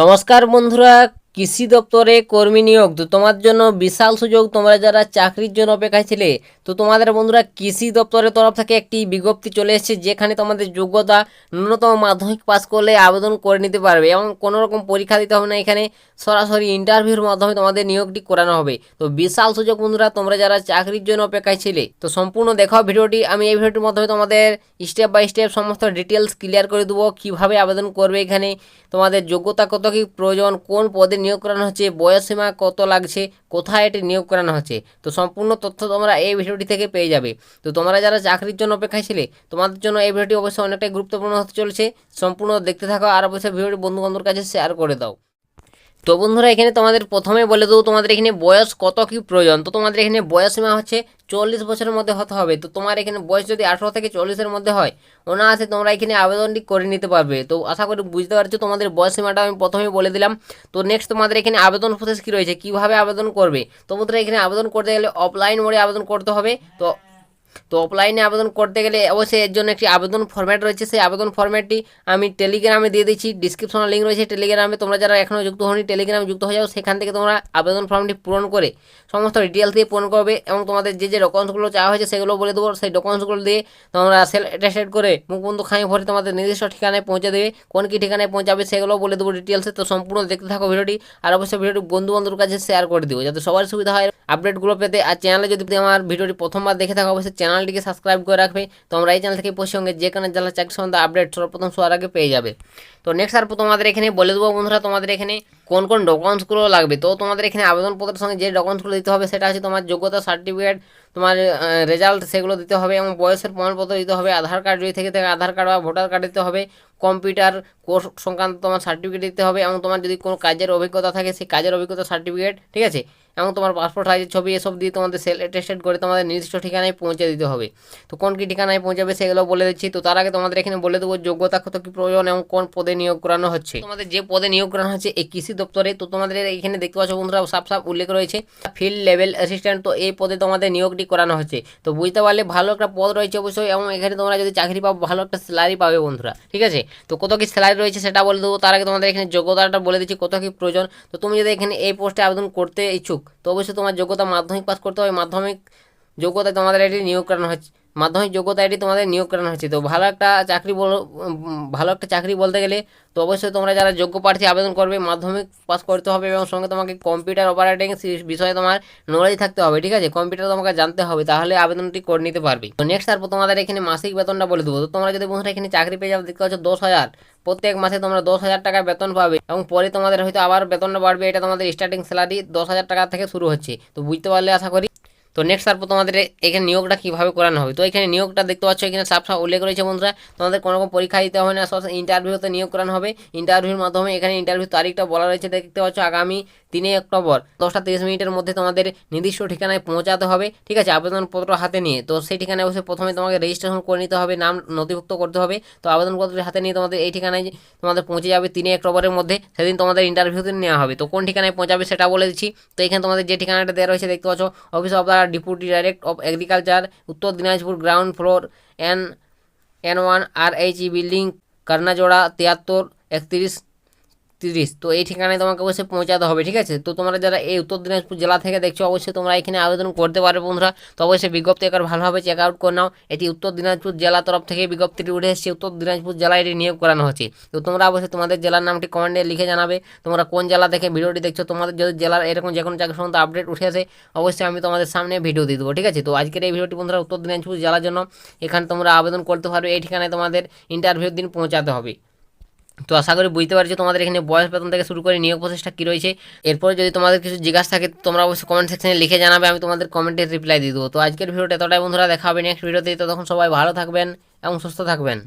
নমস্কার বন্ধুরা, কৃষি দপ্তরে কর্মী নিয়োগ তো তোমার জন্য বিশাল সুযোগ। তোমরা যারা চাকরির জন্য অপেক্ষায় ছিলে, তো তোমাদের বন্ধুরা কৃষি দপ্তরের তরফ থেকে একটি বিজ্ঞপ্তি চলে এসেছে, যেখানে তোমাদের যোগ্যতা ন্যূনতম মাধ্যমিক পাস করলে আবেদন করে নিতে পারবে এবং কোনো রকম পরীক্ষা দিতে হবে না। এখানে সরাসরি ইন্টারভিউর মাধ্যমে তোমাদের নিয়োগটি করানো হবে। তো বিশাল সুযোগ বন্ধুরা, তোমরা যারা চাকরির জন্য অপেক্ষায় ছিলে, তো সম্পূর্ণ দেখাও ভিডিওটি। আমি এই ভিডিওটির মাধ্যমে তোমাদের স্টেপ বাই স্টেপ সমস্ত ডিটেলস ক্লিয়ার করে দেবো, কীভাবে আবেদন করবে, এখানে তোমাদের যোগ্যতা কত কী প্রয়োজন, কোন পদে নিয়োগ করানো হচ্ছে, বয়সসীমা কত লাগছে, কোথায় এটি নিয়োগ করানো হচ্ছে, তো সম্পূর্ণ তথ্য তোমরা এই ভিডিওটি থেকে পেয়ে যাবে। তো তোমরা যারা চাকরির জন্য অপেক্ষায় ছিলে, তোমাদের জন্য এই ভিডিওটি অবশ্যই অনেকটাই গুরুত্বপূর্ণ হতে চলেছে। সম্পূর্ণ দেখতে থাকো আর অবশ্যই ভিডিওটি বন্ধু বান্ধবের কাছে শেয়ার করে দাও। তো বন্ধুরা, এখানে তোমাদের প্রথমে বলে দেবো তোমাদের এখানে বয়স কত কী প্রয়োজন। তো তোমাদের এখানে বয়স সীমা হচ্ছে 40 বছরের মধ্যে হতে হবে। তো তোমার এখানে বয়স যদি 18 থেকে 40-এর মধ্যে হয়, অনায়াসে তোমরা এখানে আবেদনটি করে নিতে পারবে। তো আশা করি বুঝতে পারছো, তোমাদের বয়স সীমাটা আমি প্রথমেই বলে দিলাম। তো নেক্সট তোমাদের এখানে আবেদন প্রসেস কী রয়েছে, কীভাবে আবেদন করবে। তো বন্ধুরা, এখানে আবেদন করতে গেলে অফলাইন মোডে আবেদন করতে হবে। তো অফলাইনে আবেদন করতে গেলে অবশ্যই এর জন্য একটি আবেদন ফরম্যাট রয়েছে। সেই আবেদন ফরম্যাটটি আমি টেলিগ্রামে দিয়ে দিচ্ছি, ডিসক্রিপশনে লিঙ্ক রয়েছে টেলিগ্রামে। তোমরা যারা এখনও যুক্ত হওনি, টেলিগ্রামে যুক্ত হয়ে যাও। সেখান থেকে তোমরা আবেদন ফর্মটি পূরণ করে সমস্ত ডিটেলস দিয়ে পূরণ করবে এবং তোমাদের যে ডকুমেন্টসগুলো চাওয়া হয়েছে সেগুলো বলে দেবো। সেই ডকুমেন্টসগুলো দিয়ে তোমরা সেলফ অ্যাটেস্টেড করে মুখবন্ধু খাঁই ভরে তোমাদের নির্দিষ্ট ঠিকানায় পৌঁছে দেবে। কোন কী ঠিকানায় পৌঁছাবে সেগুলো বলে দেবো ডিটেলসে। তো সম্পূর্ণ দেখতে থাকো ভিডিওটি আর অবশ্যই ভিডিওটি বন্ধু বান্ধবের কাছে শেয়ার করে দিও, যাতে সবার সুবিধা হয় আপডেটগুলো পেতে। আর চ্যানেলে যদি আমার ভিডিওটি প্রথমবার দেখে থাকো, অবশ্যই চ্যানেলটিকে সাবস্ক্রাইব করে রাখবে। তোমরা এই চ্যানেল থেকে পশ্চিমবঙ্গের যে কোনো জেলার চাকরি সম্বন্ধে আপডেট সর্বপ্রথম সবার আগে পেয়ে যাবে। তো নেক্সট আর তোমাদের এখানে বলে দেবো বন্ধুরা, তোমাদের এখানে কোন কোন ডকুমেন্টসগুলো লাগবে। তো তোমাদের এখানে আবেদনপত্রের সঙ্গে যে ডকুমেন্টসগুলো দিতে হবে সেটা হচ্ছে তোমার যোগ্যতা সার্টিফিকেট, তোমার রেজাল্ট, সেগুলো দিতে হবে এবং বয়সের প্রমাণপত্র দিতে হবে। আধার কার্ড যদি থেকে থাকে আধার কার্ড বা ভোটার কার্ড দিতে হবে। কম্পিউটার কোর্স সংক্রান্ত তোমার সার্টিফিকেট দিতে হবে এবং তোমার যদি কোনো কাজের অভিজ্ঞতা থাকে সেই কাজের অভিজ্ঞতা সার্টিফিকেট, ঠিক আছে, এবং তোমার পাসপোর্ট সাইজের ছবি, এসব দিয়ে তোমাদের সেলফ অ্যাটেস্টেড করে তোমাদের নির্দিষ্ট ঠিকানায় পৌঁছে দিতে হবে। তো কোন কী ঠিকানায় পৌঁছাবে সেগুলো বলে দিচ্ছি। তো তার আগে তোমাদের এখানে বলে দেবো যোগ্যতা কত কী প্রয়োজন এবং কোন পদে নিয়োগ করানো হচ্ছে। তোমাদের যে পদে নিয়োগ করানো হচ্ছে এই কৃষি দপ্তরে, তো তোমাদের এখানে দেখতে পাচ্ছ বন্ধুরা সাফ উল্লেখ রয়েছে ফিল্ড লেভেল অ্যাসিস্ট্যান্ট। তো এই পদে তোমাদের নিয়োগটি করানো হচ্ছে। তো বুঝতে পারলে ভালো একটা পদ রয়েছে অবশ্যই, এবং এখানে তোমরা যদি চাকরি পাও ভালো একটা স্যালারি পাবে বন্ধুরা, ঠিক আছে। তো কত কী স্যালারি রয়েছে সেটা বলে দেবো। তার আগে তোমাদের এখানে যোগ্যতাটা বলে দিচ্ছি কত কী প্রয়োজন। তো তুমি যদি এখানে এই পোস্টে আবেদন করতে ইচ্ছুক, তো অবশ্যই তোমার যোগ্যতা মাধ্যমিক পাস করতে হবে। মাধ্যমিক যোগ্যতায় তোমাদের এটি নিয়োগ করানো হচ্ছে, মাধ্যমিক যোগ্যতা এটি তোমাদের নিয়োগ করানো হচ্ছে। তো ভালো একটা চাকরি ভালো একটা চাকরি বলতে গেলে তো অবশ্যই তোমরা যারা যোগ্য প্রার্থী আবেদন করবে মাধ্যমিক পাস করতে হবে এবং সঙ্গে তোমাকে কম্পিউটার অপারেটিং বিষয়ে তোমার নলেজ থাকতে হবে, ঠিক আছে। কম্পিউটার তোমাকে জানতে হবে, তাহলে আবেদনটি করে নিতে পারবে। তো নেক্সট তারপর তোমাদের এখানে মাসিক বেতনটা বলে দেবো। তো তোমরা যদি বন্ধুরা এখানে চাকরি পেয়ে যাবে, দেখতে পাচ্ছ 10,000, প্রত্যেক মাসে তোমরা 10,000 টাকা বেতন পাবে এবং পরে তোমাদের হয়তো আবার বেতনটা বাড়বে। এটা তোমাদের স্টার্টিং স্যালারি 10,000 টাকা থেকে শুরু হচ্ছে। তো বুঝতে পারলে আশা করি। তো নেক্সট তারপর তোমাদের এখানে নিয়োগটা কীভাবে করানো হবে। তো এখানে নিয়োগটা দেখতে পাচ্ছ এখানে সাফ উল্লেখ রয়েছে বন্ধুরা, তোমাদের কোনো রকম পরীক্ষা দিতে হবে না, সব ইন্টারভিউতে নিয়োগ করানো হবে। ইন্টারভিউর মাধ্যমে এখানে ইন্টারভিউ তারিখটা বলা রয়েছে, দেখতে পাচ্ছ আগামী 3 অক্টোবর 10টা 30 মিনিটের মধ্যে তোমাদের নির্দিষ্ট ঠিকানায় পৌঁছাতে হবে, ঠিক আছে, আবেদনপত্র হাতে নিয়ে। তো সেই ঠিকানায় অবশ্যই প্রথমে তোমাকে রেজিস্ট্রেশন করে নিতে হবে, নাম নথিভুক্ত করতে হবে। তো আবেদনপত্র হাতে নিয়ে তোমাদের এই ঠিকানায় তোমাদের পৌঁছে যাবে 3 অক্টোবরের মধ্যে। সেদিন তোমাদের ইন্টারভিউতে নেওয়া হবে। তো কোন ঠিকানায় পৌঁছাবে সেটা বলে দিচ্ছি। তো এখানে তোমাদের যে ঠিকানাটা দেওয়া রয়েছে দেখতে পাচ্ছ, office of the deputy director of agriculture, Uttar Dinajpur, ground floor, N1 RH building, Karnajora 73 3130। তো এই ঠিকানায় তোমাকে অবশ্যই পৌঁছাতে হবে, ঠিক আছে। তো তোমরা যারা এই উত্তর দিনাজপুর জেলা থেকে দেখছো, অবশ্যই তোমরা এখানে আবেদন করতে পারবে বন্ধুরা। তো অবশ্যই বিজ্ঞপ্তি একবার ভালোভাবে চেক আউট করে নাও। এটি উত্তর দিনাজপুর জেলা তরফ থেকে বিজ্ঞপ্তিটি উঠে এসেছে, উত্তর দিনাজপুর জেলায় এটি নিয়োগ করানো হচ্ছে। তো তোমরা অবশ্যই তোমাদের জেলার নামটি কমেন্টে লিখে জানাবে তোমরা কোন জেলা থেকে ভিডিওটি দেখছো। তোমাদের যদি জেলার এরকম যে কোনো চাকরি সম্বন্ধে আপডেট উঠে আসে, অবশ্যই আমি তোমাদের সামনে ভিডিও দিয়ে দেবো, ঠিক আছে। তো আজকের এই ভিডিওটি বন্ধুরা উত্তর দিনাজপুর জেলার জন্য, এখানে তোমরা আবেদন করতে পারবে। এই ঠিকানায় তোমাদের ইন্টারভিউর দিন পৌঁছাতে হবে। তো আশা করি বুঝতে পারছো তোমাদের এখানে বয়স বেতন থেকে শুরু করে নিয়োগ প্রসেসটা কী রয়েছে। এরপরে যদি তোমাদের কিছু জিজ্ঞাসা থাকে তোমরা অবশ্যই কমেন্ট সেকশনে লিখে জানাবে, আমি তোমাদের কমেন্টে রিপ্লাই দিয়ে দেবো। তো আজকের ভিডিওটা এতটাই বন্ধুরা, দেখা হবে নেক্সট ভিডিওতে। ততক্ষণ সবাই ভালো থাকবেন এবং সুস্থ থাকবেন।